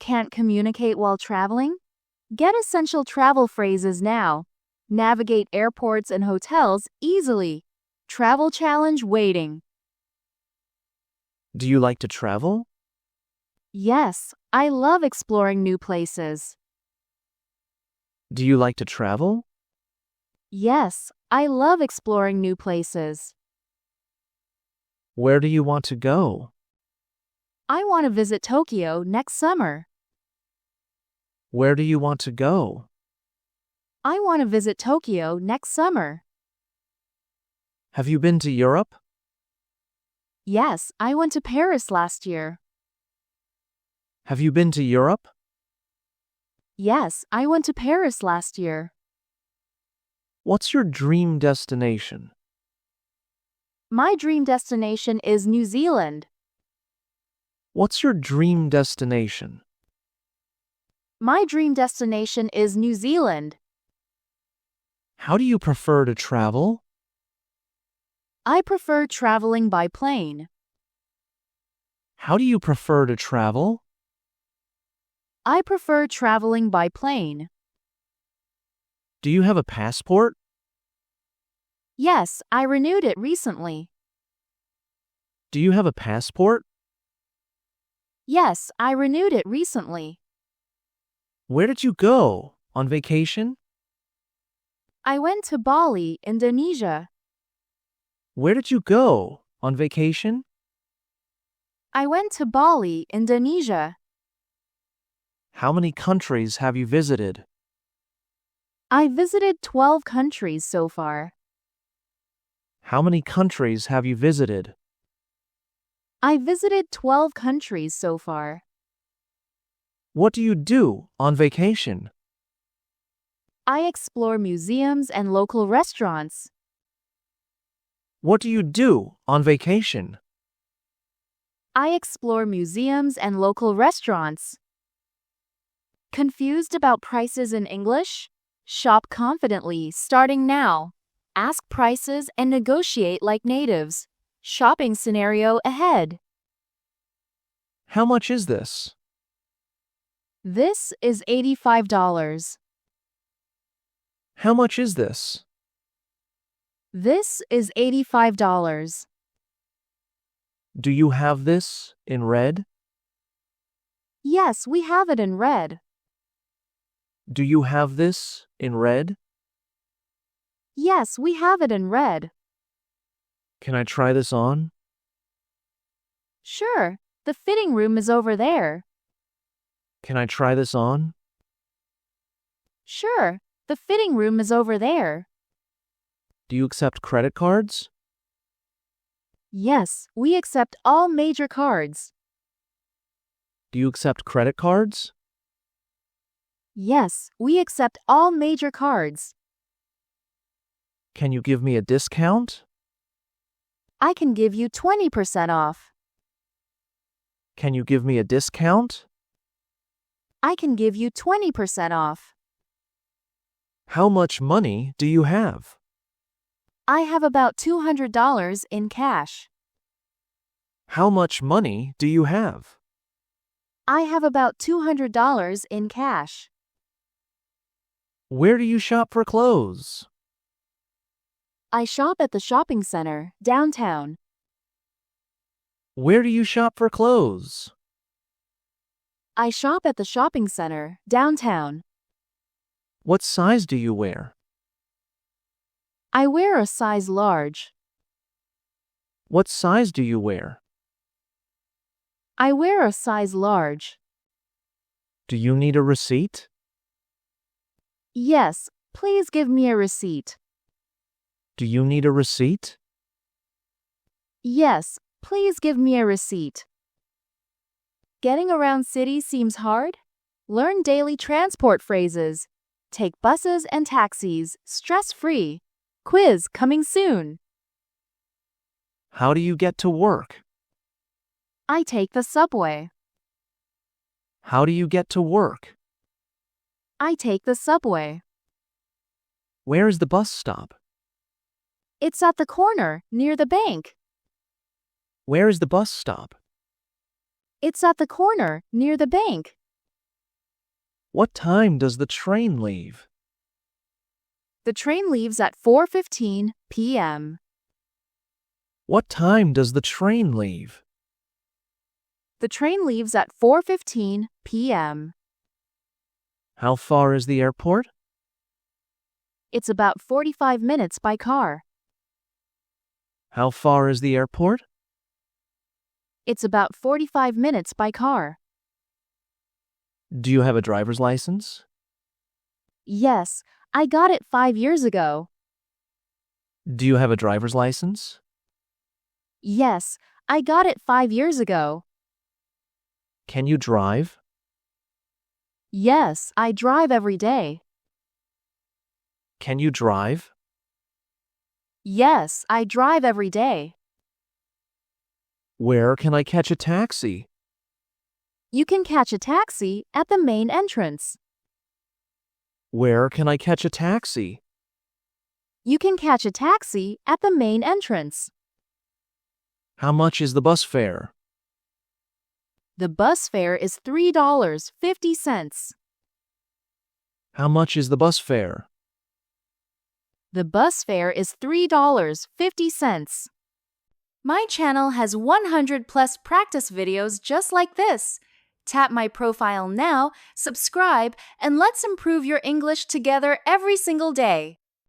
can't communicate while traveling? Get essential travel phrases now. Navigate airports and hotels easily. Travel challenge waiting. Do you like to travel? Yes, I love exploring new places. Do you like to travel? Yes, I love exploring new places. Where do you want to go? I want to visit Tokyo next summer. Where do you want to go? I want to visit Tokyo next summer. Have you been to Europe? Yes, I went to Paris last year. Have you been to Europe? Yes, I went to Paris last year. What's your dream destination? My dream destination is New Zealand. What's your dream destination? My dream destination is New Zealand. How do you prefer to travel? I prefer traveling by plane. How do you prefer to travel? I prefer traveling by plane. Do you have a passport? Yes, I renewed it recently. Do you have a passport? Yes, I renewed it recently. Where did you go? On vacation? I went to Bali, Indonesia. Where did you go? On vacation? I went to Bali, Indonesia. How many countries have you visited? I visited 12 countries so far. How many countries have you visited? I visited 12 countries so far. What do you do on vacation? I explore museums and local restaurants. What do you do on vacation? I explore museums and local restaurants. Confused about prices in English? Shop confidently starting now. Ask prices and negotiate like natives. Shopping scenario ahead. How much is this? This is $85. How much is this? This is $85. Do you have this in red? Yes, we have it in red. Do you have this in red? Yes, we have it in red. Can I try this on? Sure, the fitting room is over there. Can I try this on? Sure, the fitting room is over there. Do you accept credit cards? Yes, we accept all major cards. Do you accept credit cards? Yes, we accept all major cards. Can you give me a discount? I can give you 20% off. Can you give me a discount? I can give you 20% off. How much money do you have? I have about $200 in cash. How much money do you have? I have about $200 in cash. Where do you shop for clothes? I shop at the shopping center, downtown. Where do you shop for clothes? I shop at the shopping center, downtown. What size do you wear? I wear a size large. What size do you wear? I wear a size large. Do you need a receipt? Yes, please give me a receipt. Do you need a receipt? Yes, please give me a receipt. Getting around cities seems hard? Learn daily transport phrases. Take buses and taxis, stress-free. Quiz coming soon. How do you get to work? I take the subway. How do you get to work? I take the subway. Where is the bus stop? It's at the corner, near the bank. Where is the bus stop? It's at the corner, near the bank. What time does the train leave? The train leaves at 4:15 p.m. What time does the train leave? The train leaves at 4:15 p.m. How far is the airport? It's about 45 minutes by car. How far is the airport? It's about 45 minutes by car. Do you have a driver's license? Yes, I got it 5 years ago. Do you have a driver's license? Yes, I got it 5 years ago. Can you drive? Yes, I drive every day. Can you drive? Yes, I drive every day. Where can I catch a taxi? You can catch a taxi at the main entrance. Where can I catch a taxi? You can catch a taxi at the main entrance. How much is the bus fare? The bus fare is $3.50. How much is the bus fare? The bus fare is $3.50. My channel has 100 plus practice videos just like this. Tap my profile now, subscribe, and let's improve your English together every single day.